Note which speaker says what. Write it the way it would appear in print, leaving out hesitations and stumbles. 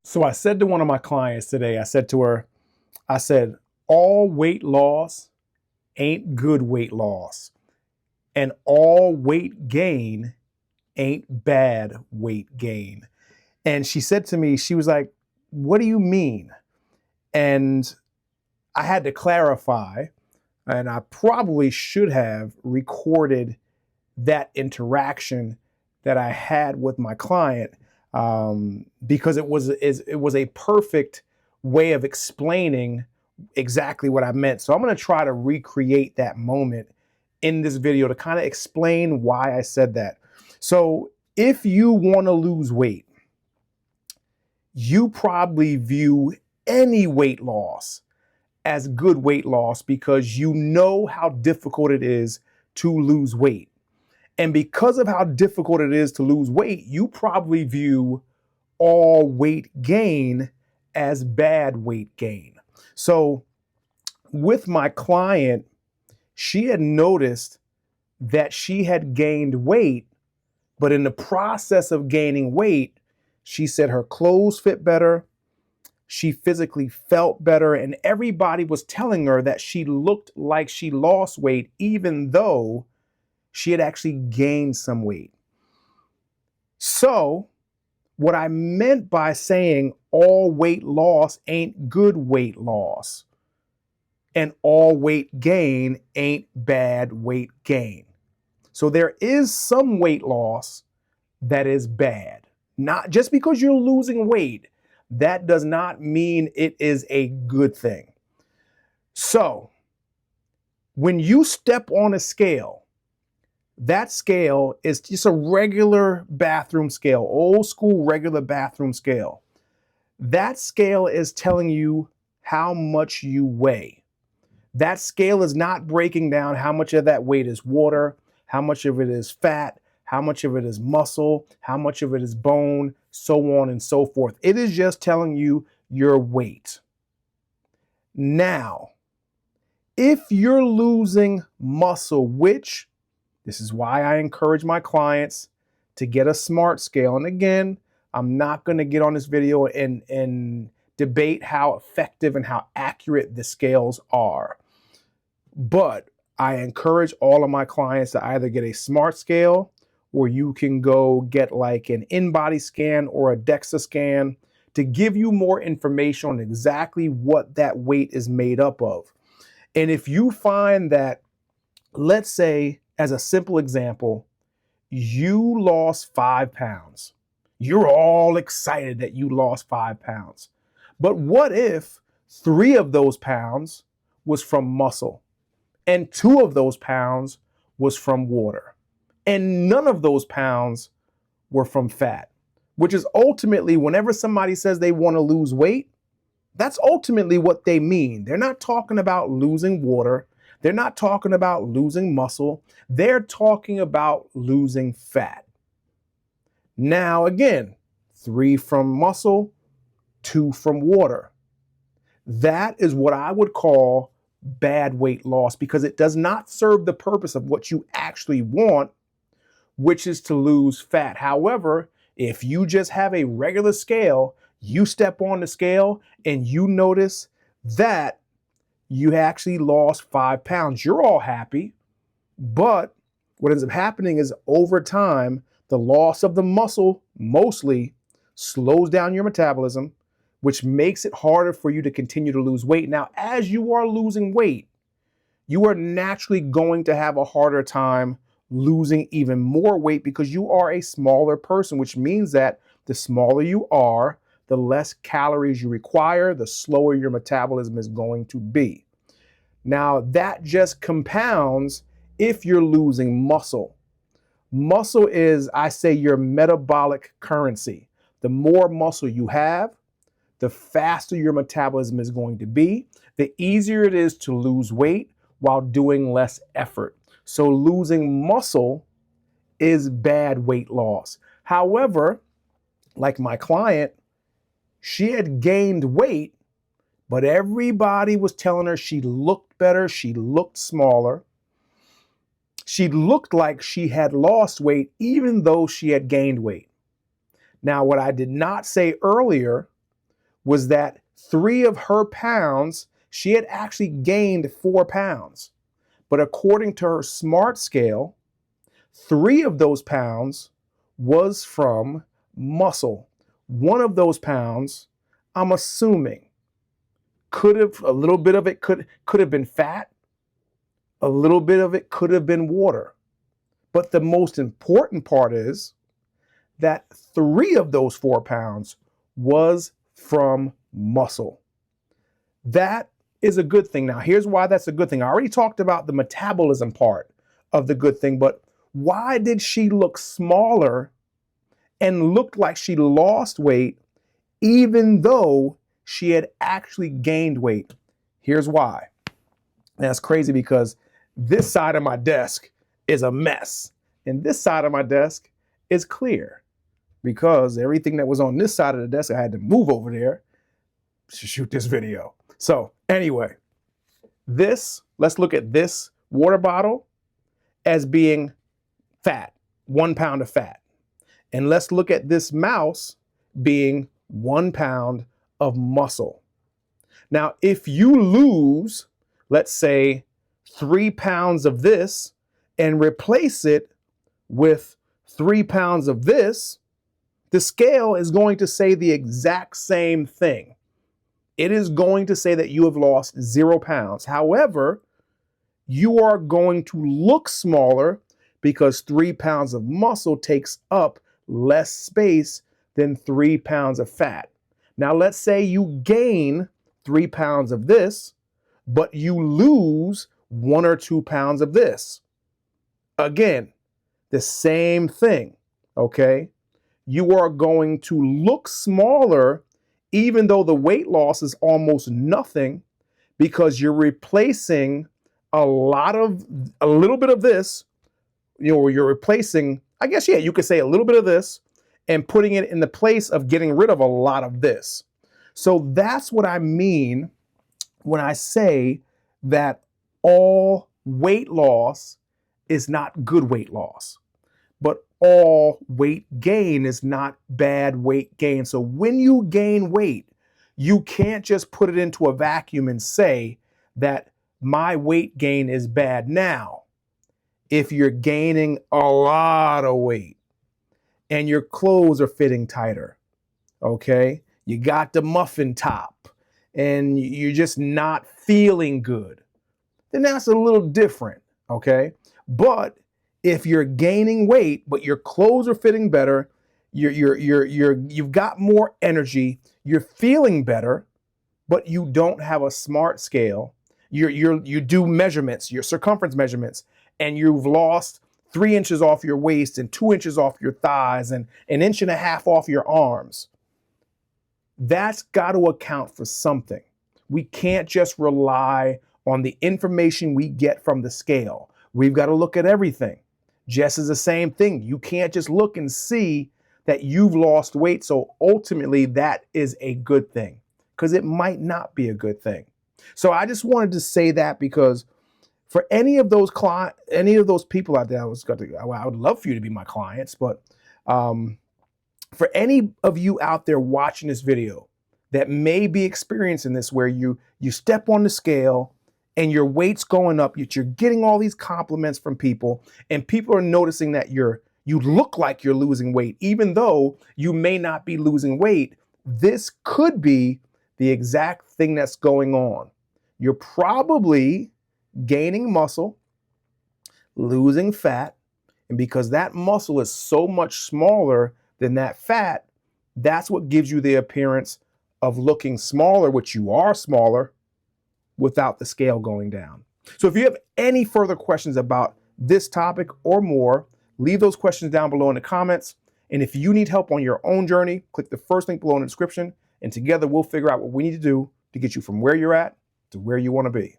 Speaker 1: So I said to one of my clients today, I said to her, I said, all weight loss ain't good weight loss, and all weight gain ain't bad weight gain. And she said to me, she was like, what do you mean? And I had to clarify, and I probably should have recorded that interaction that I had with my client, because it was a perfect way of explaining exactly what I meant. So I'm going to try to recreate that moment in this video to kind of explain why I said that. So if you want to lose weight, you probably view any weight loss as good weight loss because you know how difficult it is to lose weight. And because of how difficult it is to lose weight, you probably view all weight gain as bad weight gain. So with my client, she had noticed that she had gained weight, but in the process of gaining weight, she said her clothes fit better, she physically felt better, and everybody was telling her that she looked like she lost weight, even though she had actually gained some weight. So, what I meant by saying all weight loss ain't good weight loss, and all weight gain ain't bad weight gain. So, there is some weight loss that is bad. Not just because you're losing weight, that does not mean it is a good thing. So, when you step on a scale, that scale is just a regular bathroom scale, old school regular bathroom scale. That scale is telling you how much you weigh. That scale is not breaking down how much of that weight is water, how much of it is fat, how much of it is muscle, how much of it is bone, so on and so forth. It is just telling you your weight. Now, if you're losing muscle, which this is why I encourage my clients to get a smart scale. And again, I'm not going to get on this video and debate how effective and how accurate the scales are. But I encourage all of my clients to either get a smart scale, or you can go get like an in-body scan or a DEXA scan to give you more information on exactly what that weight is made up of. And if you find that, let's say, as a simple example, you lost 5 pounds. You're all excited that you lost 5 pounds. But what if 3 of those pounds was from muscle, and 2 of those pounds was from water, and none of those pounds were from fat? Which is ultimately, whenever somebody says they want to lose weight, that's ultimately what they mean. They're not talking about losing water. They're not talking about losing muscle. They're talking about losing fat. Now, again, 3 from muscle, 2 from water. That is what I would call bad weight loss, because it does not serve the purpose of what you actually want, which is to lose fat. However, if you just have a regular scale, you step on the scale and you notice that you actually lost 5 pounds, you're all happy. But what ends up happening is, over time, the loss of the muscle mostly slows down your metabolism, which makes it harder for you to continue to lose weight. Now, as you are losing weight, you are naturally going to have a harder time losing even more weight because you are a smaller person, which means that the smaller you are, the less calories you require, the slower your metabolism is going to be. Now, that just compounds if you're losing muscle. Muscle is, I say, your metabolic currency. The more muscle you have, the faster your metabolism is going to be, the easier it is to lose weight while doing less effort. So losing muscle is bad weight loss. However, like my client, she had gained weight, but everybody was telling her she looked better, she looked smaller. She looked like she had lost weight even though she had gained weight. Now, what I did not say earlier was that 3 of her pounds, she had actually gained 4 pounds. But according to her SMART scale, 3 of those pounds was from muscle. 1 of those pounds, I'm assuming, a little bit of it could have been fat. A little bit of it could have been water. But the most important part is that 3 of those 4 pounds was from muscle. That is a good thing. Now, here's why that's a good thing. I already talked about the metabolism part of the good thing, but why did she look smaller and looked like she lost weight even though she had actually gained weight? Here's why. That's crazy because this side of my desk is a mess and this side of my desk is clear because everything that was on this side of the desk, I had to move over there to shoot this video. So anyway, let's look at this water bottle as being fat, 1 pound of fat. And let's look at this mouse being 1 pound of muscle. Now, if you lose, let's say 3 pounds of this and replace it with 3 pounds of this, the scale is going to say the exact same thing. It is going to say that you have lost 0 pounds. However, you are going to look smaller because 3 pounds of muscle takes up less space than 3 pounds of fat. Now, let's say you gain 3 pounds of this, but you lose 1 or 2 pounds of this. Again, the same thing, okay? You are going to look smaller even though the weight loss is almost nothing because you're replacing a little bit of this, you're replacing, I guess, yeah, you could say a little bit of this and putting it in the place of getting rid of a lot of this. So that's what I mean when I say that all weight loss is not good weight loss, but all weight gain is not bad weight gain. So when you gain weight, you can't just put it into a vacuum and say that my weight gain is bad. Now, if you're gaining a lot of weight and your clothes are fitting tighter, okay, you got the muffin top and you're just not feeling good, then that's a little different, okay? But if you're gaining weight, but your clothes are fitting better, you've got more energy, you're feeling better, but you don't have a SMART scale. You do measurements, your circumference measurements, and you've lost 3 inches off your waist and 2 inches off your thighs and 1.5 inches off your arms. That's got to account for something. We can't just rely on the information we get from the scale. We've got to look at everything. Jess is the same thing. You can't just look and see that you've lost weight. So ultimately that is a good thing because it might not be a good thing. So I just wanted to say that because for any of those people out there, I would love for you to be my clients, but for any of you out there watching this video that may be experiencing this, where you step on the scale and your weight's going up, yet you're getting all these compliments from people, and people are noticing that you look like you're losing weight, even though you may not be losing weight. This could be the exact thing that's going on. You're probably gaining muscle, losing fat, and because that muscle is so much smaller than that fat, that's what gives you the appearance of looking smaller, which you are smaller, without the scale going down. So if you have any further questions about this topic or more, leave those questions down below in the comments. And if you need help on your own journey, click the first link below in the description, and together we'll figure out what we need to do to get you from where you're at to where you want to be.